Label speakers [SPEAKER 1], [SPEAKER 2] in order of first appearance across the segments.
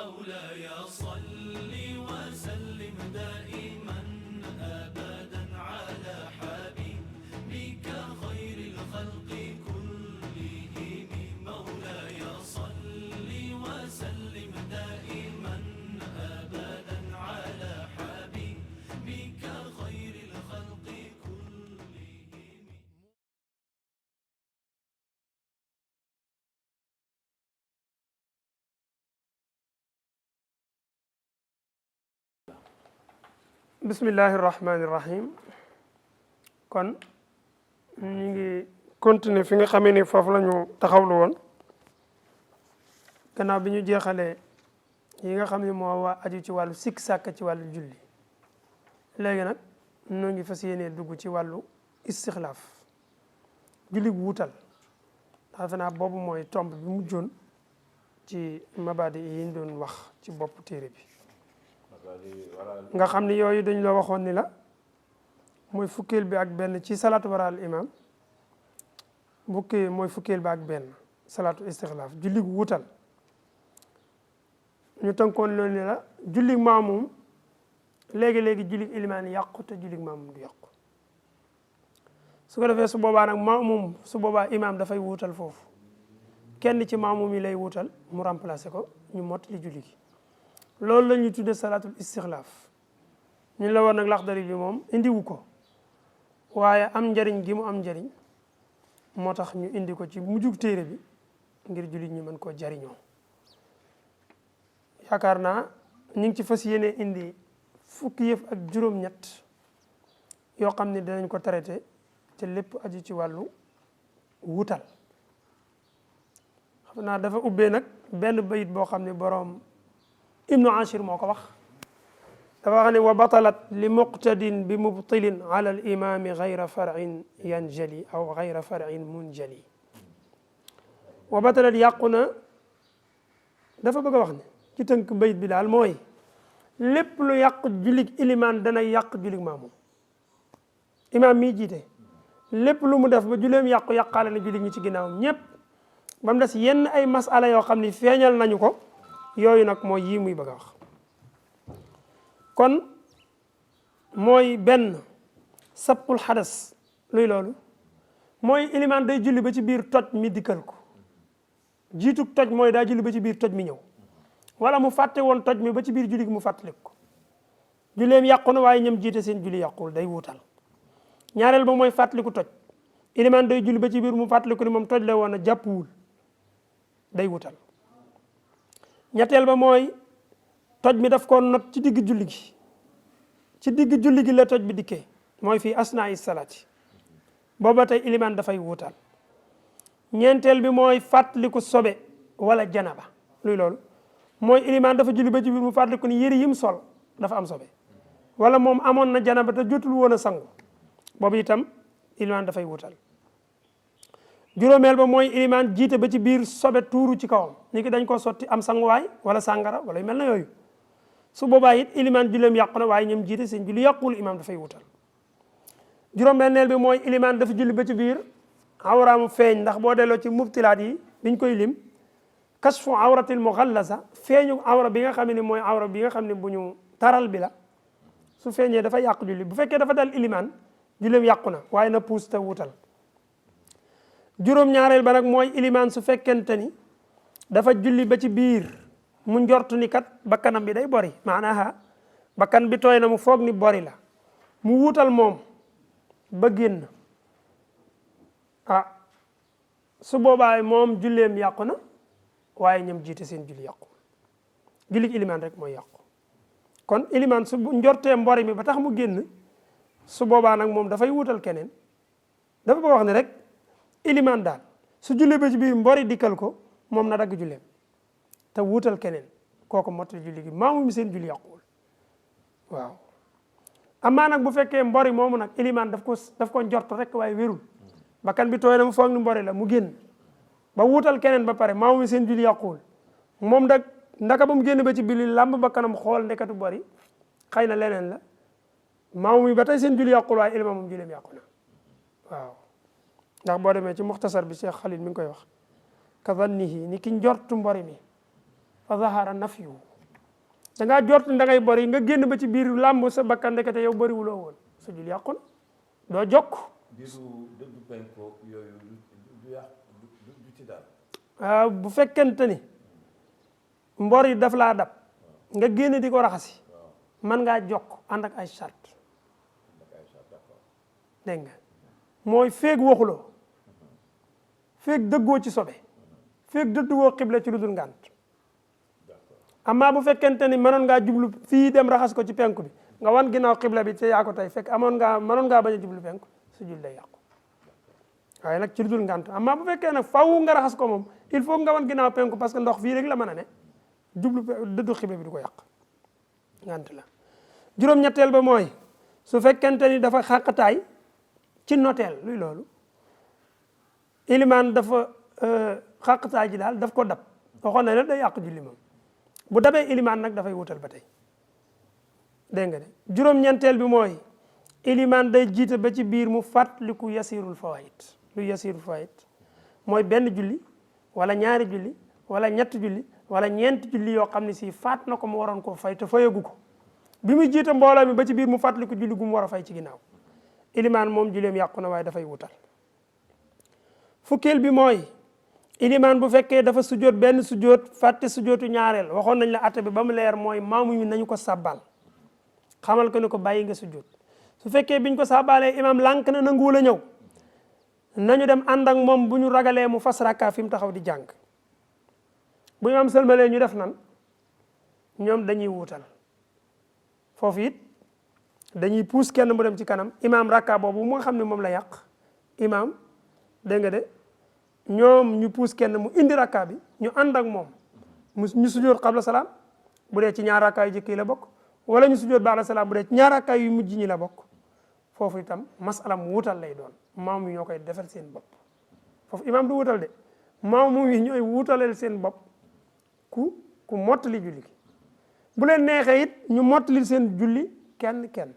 [SPEAKER 1] مولاي صل وسلم دائما أبدا على حبيبك خير الخلق كلهم مولاي صل وسلم دائما أبدا على حبيبك خير الخلق كلهم.
[SPEAKER 2] bismillahi rahmaani rahim kon ñu ngi continuer fi nga xamee ni foofu la ñu taxawlu woon gannaaw bi ñu jeexalee yi nga xam ne moo waa aju ci wàllu sikk sàkk ci wàllu julli léegi nag ñoo ngi fas yéenee dugg ci wàllu istixlaaf julli bu wutal dafa naa boobu mooy tomb bi mujjoon ci mabadi yi ñu doon wax ci bopp téere bi nga xam ni yooyu dañ la waxoon ni la mooy fukkeel bi ak benn ci salaatu waral imam mooy fukkeel bi ak benn salaatu istixlaaf julli gu wutal ñu tënkoon loolu ni la julli maamum léegi-léegi julli ilimaan yàqu te julli maamum du yàqu su ko defee su boobaa nag maamum su boobaa imam dafay wuutal foofu kenn ci maamum yi lay wuutal mu remplacer ko ñu mottali julli gi loolu la ñuy tudde salaatul istixlaaf ñu la war nag laxdari bi moom indiwu ko waaye am njariñ gi mu am njariñ moo tax ñu indi ko ci mujjug téere bi ngir jullit ñi mën koo jariñoo yaakaar naa ñu ngi ci fas yéene indi fukki yëf ak juróom-ñett yoo xam ne dinañ ko traité te lépp aju ci wàllu wutal xam naa dafa ubbee nag benn bayit boo xam ne boroom ibnu ashir moo ko wax dafa wax ne wa batalat li muqtadin bi mubtilin ala al imami gayra farin yanjali aw gayra farin munjali wa batalat yàqu na dafa bëgg a wax ne ci tënk bayit bi daal mooy lépp lu yàq julig ilimaan dana yàq julig maamum imaam mii jiite lépp lu mu def ba juleem yàqu yàqaale na julig ñi ci ginnaawam ñépp ba mu des yenn ay masala yoo xam ne feeñal nañu ko yooyu nag mooy yii muy bëgg a wax kon mooy benn sappul xadas luy loolu mooy ilimaan day julli ba ci biir toj mi dikkal ko jiitug toj mooy daa julli ba ci biir toj mi ñëw wala mu fàtte woon toj mi ba ci biir julli gi mu fàttaliku ko julleem yàqu na waaye ñoom jiite seen julli yàqul day wuutal ñaareel ba mooy fàttaliku toj ilimaan day julli ba ci biir mu fàttaliku ni moom toj la woon a jàppuwul day wutal ñetteel ba mooy toj mi daf ko not ci digg julli gi ci digg julli gi la toj bi dikkee mooy fii asnaa salaati booba tey ilimaan dafay wuutal ñeenteel bi mooy fàttaliku sobe wala janaba luy loolu mooy ilimaan dafa julli ba ci biir mu fàttaliku ni yëri yim sol dafa am sobe wala moom amoon na janaba te jotul woon a sangu boobu itam ilimaan dafay wuutal juróomeel ba mooy ilimaan jiite ba ci biir sobe tuuru ci kawam ni ki dañ ko sotti am sanguwaay wala sàngara wala yu mel na yooyu su boobaa it ilimaan julleem yàqu na waaye ñoom jiite seen julli yàqul imaam dafay wutal juróom-benneel bi mooy ilimaan dafa julli ba ci biir awraamu feeñ ndax boo delloo ci mubtilaat yi biñ koy lim kasfu awratil mughallasa feeñu awra bi nga xam ne mooy awra bi nga xam ne bu ñu taral bi la su feeñee dafa yàq julli bu fekkee dafa dal ilimaan julleem yàqu na waaye na puus te wutal juróom-ñaareel ba nag mooy ilimaan su fekkente ni dafa julli ba ci biir mu njort ni kat bakkanam bi day bori maanaam bakkan bi tooy na mu foog ni bori la mu wuutal moom ba génn su boobaa moom julleem yàqu na waaye ñoom jiite seen julli yàqu julli ilimaan rek mooy yàqu kon ilimaan su njortee mbori mi ba tax mu génn su boobaa nag moom dafay wuutal keneen dafa ba wax ne rek ilimaan daal su jullee ba ci biir mbori dikkal ko moom na dagg julleem te wuutal keneen kooku mottali julli gi maamu mi seen julli yàquwul waaw amaa nag bu fekkee mbori moomu nag ilimaan daf ko njort rek waaye wérul bakkan bi tooy na mu foog ni mbori la mu génn ba wuutal keneen ba pare maamu mi seen julli yàquwul moom nag ndaka ba mu génn ba ci biir làmb bakkanam xool ndekatu bori xëy na leneen la maamu mi ba tey seen julli yàquwul waaye ilimaan moom julleem yàqu na waaw ndax boo demee ci muxtasar bi Cheikh Khalil mi ngi koy wax ka zannihi ni ki njortu mbori mi fa zahara nafyu da ngaa jort da ngay bori nga génn ba ci biir làmb sa bakkan ndekete yow bari wuloo woon sa julli yàqu na doo jokk
[SPEAKER 3] bisu dëddu penko yooyu du yàq du ci daal
[SPEAKER 2] bu fekkente ni mbor yi daf laa dab nga génn di ko raxasi man ngaa jokk ànd ak ay charte dégg nga mooy feeg waxuloo feeg dëggoo ci sobe feeg dëddugoo xibla ci lu dul ngànt amma bu fekkente ni mënoon ngaa jublu fii dem raxas ko ci penku bi nga wan ginnaaw xibla bi te yaa ko tey fekk mënoon ngaa bañ a jublu penku su jul day yàqu waaye nag ci lu dul ngànt amma bu fekkee nag faw nga raxas ko moom il faut nga wan ginnaaw penku parce que ndox fii rek la mën a ne jublu dëddu xibla bi du ko yàq ngànt la juróom-ñetteel ba mooy su fekkente ni dafa xàqataay ci noteel luy loolu ilimaan dafa xàqataay ji daal daf ko dab waxoon na ne day yàq julli moom bu dabee ilimaan nag dafay wutal ba tey dégg nga de juróom-ñeenteel bi mooy ilimaan day jiite ba ci biir mu fàttaliku yasirul fawaid lu yasirul fawaid mooy benn julli wala ñaari julli wala ñetti julli wala ñeenti julli yoo xam ne si faat na ko mu waroon koo fay te fayagu ko bi muy jiite mbooloo mi ba ci biir mu fàttaliku julli gu mu war a fay ci ginnaaw ilimaan moom julleem yàqu na waaye dafay wutal fukkeel bi mooy ilimaan bu fekkee dafa sujjoot benn sujjoot fàtte sujjootu ñaareel waxoon nañ la atte bi ba mu leer mooy maamu ñu nañu ko sàbbal xamal ko ne ko bàyyi nga sujjoot su fekkee biñ ko sàbbalee imam lànk na nanguwul a ñëw nañu dem ànd ak moom bu ñu ragalee mu fas rakka fi mu taxaw di jàng bu imam sëlmalee ñu def nan ñoom dañuy wuutal foofu it dañuy puus kenn mu dem ci kanam imam rakka boobu mu nga xam ne moom la yàq imam dégg nga de ñoom ñu puus kenn mu indi rakka bi ñu ànd ak moom ñu sujjoot qabla salaam bu dee ci ñaar rakka yu jëkk yi la bokk wala ñu sujjoot ba'da salaam bu dee ci ñaar rakka yu mujj ñi la bokk foofu itam masala mu wutal lay doon maam yi ñoo koy defal seen bopp foofu imam du wutal de maam yi ñooy wutaleel seen bopp ku mottali julli gi bu leen neexee it ñu mottali seen julli kenn dégg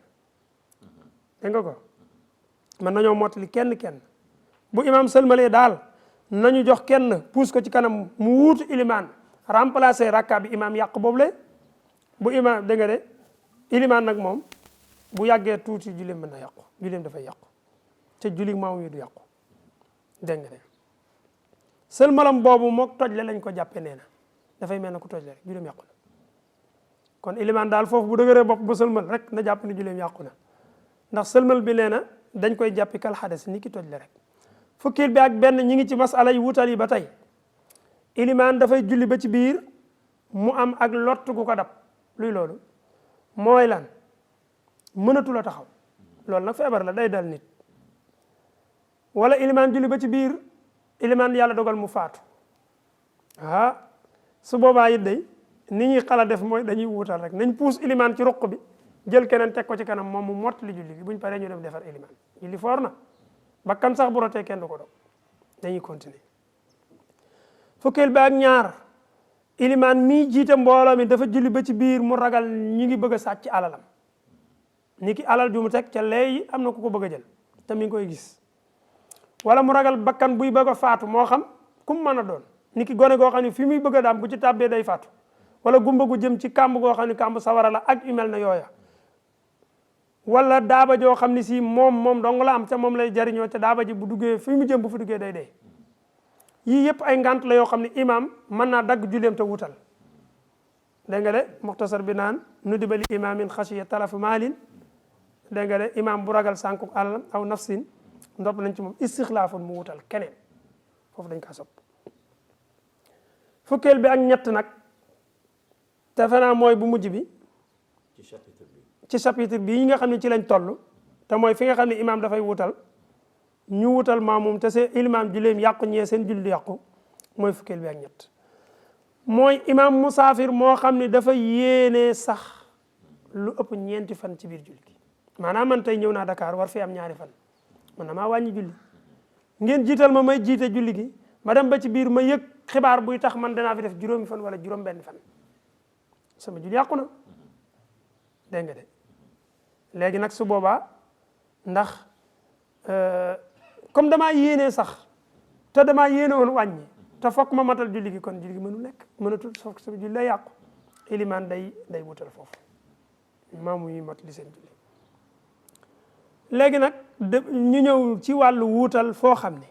[SPEAKER 2] nga ko man nañoo mottali kenn bu imam sëlmalee daal nañu jox kenn puus ko ci kanam mu wuutu ilimaan remplacer rakka bi imam yàq boobu le bu imam dégg nga de ilimaan nag moom bu yàggee tuuti julleem mën na yàqu julleem dafay yàqu te julli maamu yi du yàqu dégg nga de sëlmalam boobu mook toj le lañ ko jàppee nee na dafay mel na ku toj le rek julleem yàqu na kon ilimaan daal foofu bu dëgëree bopp bu sëlmal rek na jàpp ne julleem yàqu na ndax sëlmal bi nee na dañ koy jàppi kal xades ni ki toj le rek fukkil bi ak benn ñi ngi ci masala yi wutal yi ba tey ilimaan dafay julli ba ci biir mu am ak lott gu ko dab luy loolu mooy lan mënatul a taxaw loolu nag feebar la day dal nit wala ilimaan julli ba ci biir ilimaan yàlla dogal mu faatu su boobaa it day ni ñuy xala def mooy dañuy wutal rek nañ puus ilimaan ci ruq bi jël keneen teg ko ci kanam moom mu mottali julli gi buñ paree ñu dem defar ilimaan julli foor na bakkan sax bu rotee kenn du ko dog dañuy continuer fukkeel bi ak ñaar ilimaan mii jiite mbooloo mi dafa julli ba ci biir mu ragal ñi ngi bëgg a sàcc alalam ni ki alal ju mu teg ca léegi am na ku ko bëgg a jël te mi ngi koy gis wala mu ragal bakkan buy bëgg a faatu moo xam kum mën a doon ni ki gone goo xam ne fi muy bëgg a daam bu ci tàbbee day faatu wala gumba gu jëm ci kàmb goo xam ne kàmb sawara la ak yu mel na yooya wala daaba joo xam ne si moom dong la am te moom lay jariñoo te daaba ji bu duggee fi mu jëm bu fi duggee day dee yii yëpp ay ngant la yoo xam ne imam mën naa dagg julleem te wutal dégg nga de muxtasar bi naan nu dibali imamin xasiya talafu maalin dégg nga de imam bu ragal sànku alalam aw nafsin ndopp nañ ci moom istixlaafun mu wutal keneen foofu dañ kaa sopp fukkeel bi ak ñett nag te fenaa mooy bu mujj bi ci chapitre bi yi nga xam ne ci lañ toll te mooy fi nga xam ne imam dafay wutal ñu wutal maamum te seen ilimaam julleem yàqu ñee seen julli yàqu mooy fukkeel bi ak ñett mooy imam musaafir moo xam ne dafa yéenee sax lu ëpp ñeenti fan ci biir julli gi maanaam man tey ñëw naa Dakar war fi am ñaari fan man na maa wàññi julli ngeen jiital ma may jiite julli gi ma dem ba ci biir ma yëg xibaar buy tax man danaa fi def juróomi fan wala juróom benn fan sama julli yàqu na dégg nga de léegi nag su boobaa ndax comme damaa yéenee sax te damaa yéene woon wàññi te fokk ma matal julli gi kon julli gi mënul nekk mënatul fokk sama julli lay yàqu ilimaan day wutal foofu maamu yi mot li seen julli léegi nag ñu ñëw ci wàllu wuutal foo xam ne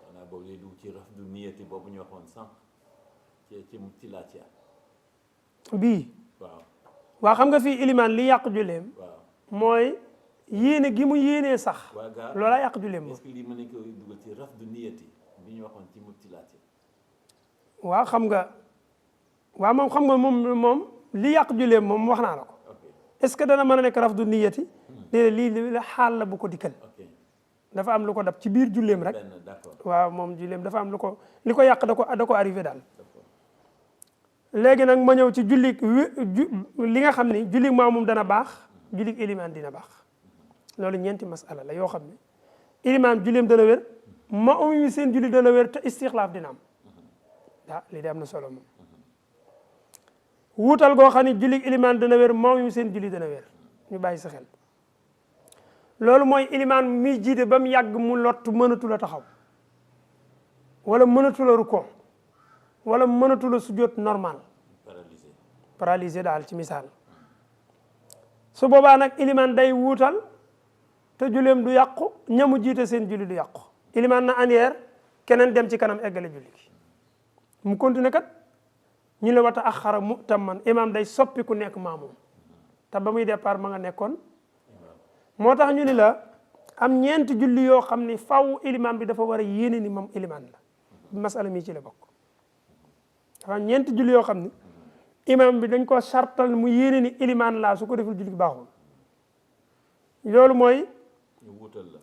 [SPEAKER 3] xanaa boobu lay dugg ci rafdu niyati boobu ñu waxoon sànq ci laatiya
[SPEAKER 2] bii
[SPEAKER 3] waaw
[SPEAKER 2] waa xam nga fii ilimaan li yàq julleem
[SPEAKER 3] waaw
[SPEAKER 2] mooy yéene gi mu yéenee sax
[SPEAKER 3] waa gaa
[SPEAKER 2] loola yàq julleem moom
[SPEAKER 3] est-ce que lii mën nañ ko dugal ci rafdu niyati bi ñu waxoon ci mubtilaati
[SPEAKER 2] waaw xam nga waaw moom xam nga moom li yàq julleem moom wax naa la ko
[SPEAKER 3] ok
[SPEAKER 2] est-ce que dana mën a nekk rafdu niyati léeg lii la xaal la bu ko dikkal
[SPEAKER 3] ok
[SPEAKER 2] dafa am lu ko dab ci biir julleem rek
[SPEAKER 3] benn d'accord
[SPEAKER 2] waaw moom julleem dafa am li ko yàq da ko arrivé daal
[SPEAKER 3] d'accord
[SPEAKER 2] léegi nag ma ñëw ci julli li nga xam ni julli maamum dana baax julli ilimaan dina baax loolu ñeenti masala la yoo xam ne ilimaan julleem dana wér maamum yi seen julli dana wér te istixlaaf dina am lii de am na solo moom wuutal goo xam ne julli ilimaan dana wér maamum yi seen julli dana wér ñu bàyyi sa xel loolu mooy ilimaan mi jiite ba mu yàgg mu lott mënatu la taxaw wala mënatu la rukkoo wala mënatu la sujjóot normal paralysé daal ci misaal su boobaa nag ilimaan day wuutal te julleem du yàqu ñamu jiite seen julli du yàqu ilimaan na anière keneen dem ci kanam eggale julli gi mu continué kat ñu la wata axara mu'tamman imaam day soppi ku nekk maamum te ba muy départ ma nga nekkoon moo tax ñu ni la am ñeenti julli yoo xam ni faw ilimaan bi dafa war a yéene ni moom ilimaan la masala mi ci la bokk dafa am ñeenti julli yoo xam ni imaam bi dañ ko sartal mu yéene ni ilimaan laa su ko deful julli gi baaxul loolu mooy
[SPEAKER 3] wuutal la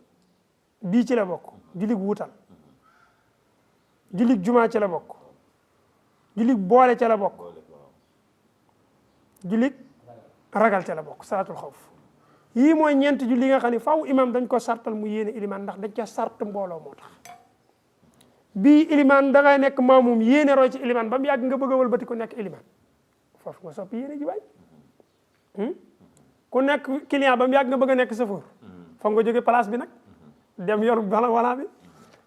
[SPEAKER 2] bii ci la bokk julli wuutal julli jumaa ci la bokk julli boole ca la bokk julli ragal ca la bokk salaatul xawf yii mooy ñeenti julli nga xam ne faw imam dañ ko sartal mu yéene ilimaan ndax dañ ca sart mbooloo moo tax bii ilimaan da ngay nekk maamum yéene roy ci ilimaan ba mu yàgg nga bëgg a wëlbati ko nekk ilimaan foofu nga soppi yéene ji waay ku nekk client ba mu yàgg nga bëgg a nekk chauffeur foog nga jóge place bi nag dem yor wala bi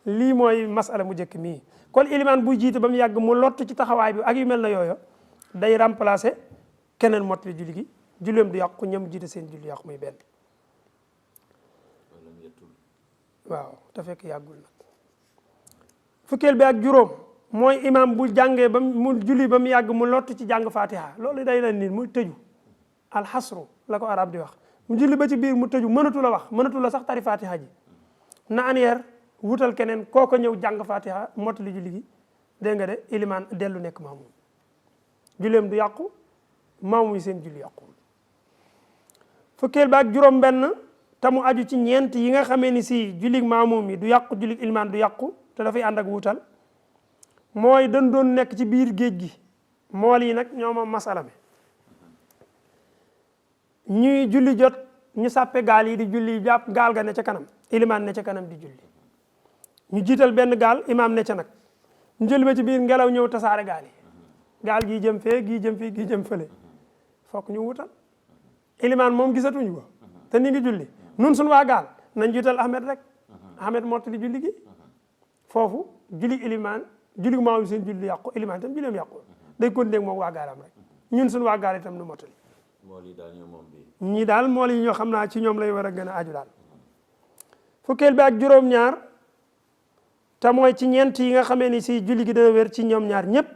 [SPEAKER 2] lii mooy masala mu jëkk mii kon ilimaan buy jiite ba mu yàgg mu lott ci taxawaay bi ak yu mel na yooyu day remplacer keneen mottali julli gi julleem du yàqu ñam jiite seen julli yàqu muy benn waaw te fekk yàggul nag fukkeel bi ak juróom mooy imam bu jàngee ba mu julli ba mu yàgg mu lott ci jàng fatiha loolu day la nit mu tëju alxasru la ko arab di wax mu julli ba ci biir mu tëju mënatu la wax mënatu la sax tari fatiha ji na anière wutal keneen kooko ñëw jàng fatiha mottali julli gi dégg nga de ilimaan dellu nekk maamum julleem du yàqu maamum yi seen julli yàqu fukkeel ba ak juróom benn te mu aju ci ñeent yi nga xamee ni si jullig maamum yi du yàqu jullig ilimaan du yàqu te dafay ànd ak wuutal mooy dañ doon nekk ci biir géej gi mool yi nag ñooma masala mi ñuy julli jot ñu sàppe gaal yi di julli jàpp gaal ga ne ca kanam ilimaan ne ca kanam di julli ñu jiital benn gaal imaam ne ca nag ñu jël ba ci biir ngelaw ñëw tasaare gaal yi gaal gii jëm fee gii jëm fii gii jëm fële fokk ñu wutal ilimaan moom gisatuñu ko te ni ngi julli nun suñu waa gaal nañ jiital Ahmed rek Ahmed mottali julli gi foofu julli ilimaan julli maam seen julli yàqu ilimaan itam julleem yàqu day continuer moom waa gaalam rek ñun suñu waa gaal itam nu mottali ñii daal mool yi ñoo xam naa ci ñoom lay war a gën a aju daal fukkeel bi ak juróom-ñaar te mooy ci ñeent yi nga xamee ni si julli gi dana wér ci ñoom ñaar ñëpp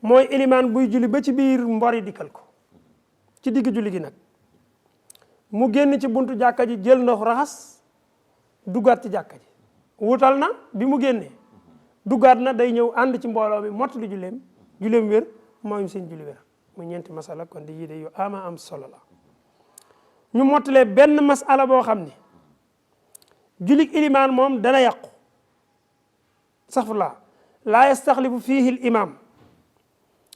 [SPEAKER 2] mooy ilimaan buy julli ba ci biir mbori dikkal ko ci digg julli gi nag mu génn ci buntu jàkka ji jël ndox raxas duggaat ci jàkka ji wutal na bi mu génnee duggaat na day ñëw ànd ci mbooloo mi mottali julleem wér mooy seen julli wér mu ñeenti masala kon di yii de yu ama am solo la ñu mottalee benn masala boo xam ni jullig ilimaan moom dana yàqu saxfulaa laa yastaxlifu fiihi l imam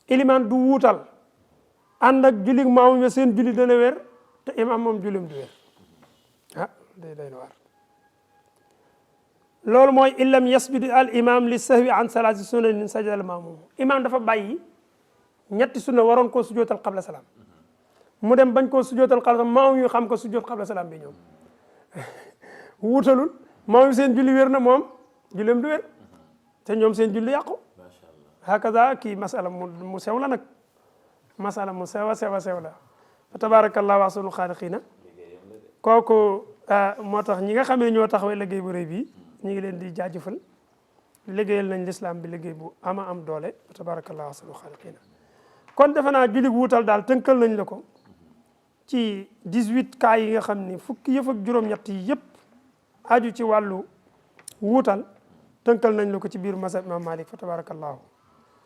[SPEAKER 2] ilimaan du wuutal ànd ak jullig maamum ya seen julli dana wér te imam moom jullim du wér day na war loolu mooy illam yasjud al imam li sahwi an salaati sunanin sajada al maamum imam dafa bàyyi ñetti sunna waroon koo sujootal qabla salaam mu dem bañ koo sujootal qabla salaam maamum yu xam ko sujoot qabla salaam bi ñoom wuutalul maamum seen julli wér na moom julleem du wér te ñoom seen julli yàqu hakaza kii masala mu sew la nag masala mu sew a sew la fa tabarakallahu ahsanul xaaliqiina kooku moo tax ñi nga xamee ñoo taxawee liggéey bu rëy bii ñu ngi leen di jaajëfal liggéeyal nañ lislaam bi liggéey bu ama am doole fa tabarakallahu ahsanul xaaliqiina kon defe naa julli wuutal daal tënkal nañ la ko ci 18 cas yi nga xam ni fukki yëf ak juróom-ñett yi yëpp aju ci wàllu wuutal tënkal nañ la ko ci biir mazhab imam Malik fa tabarakallahu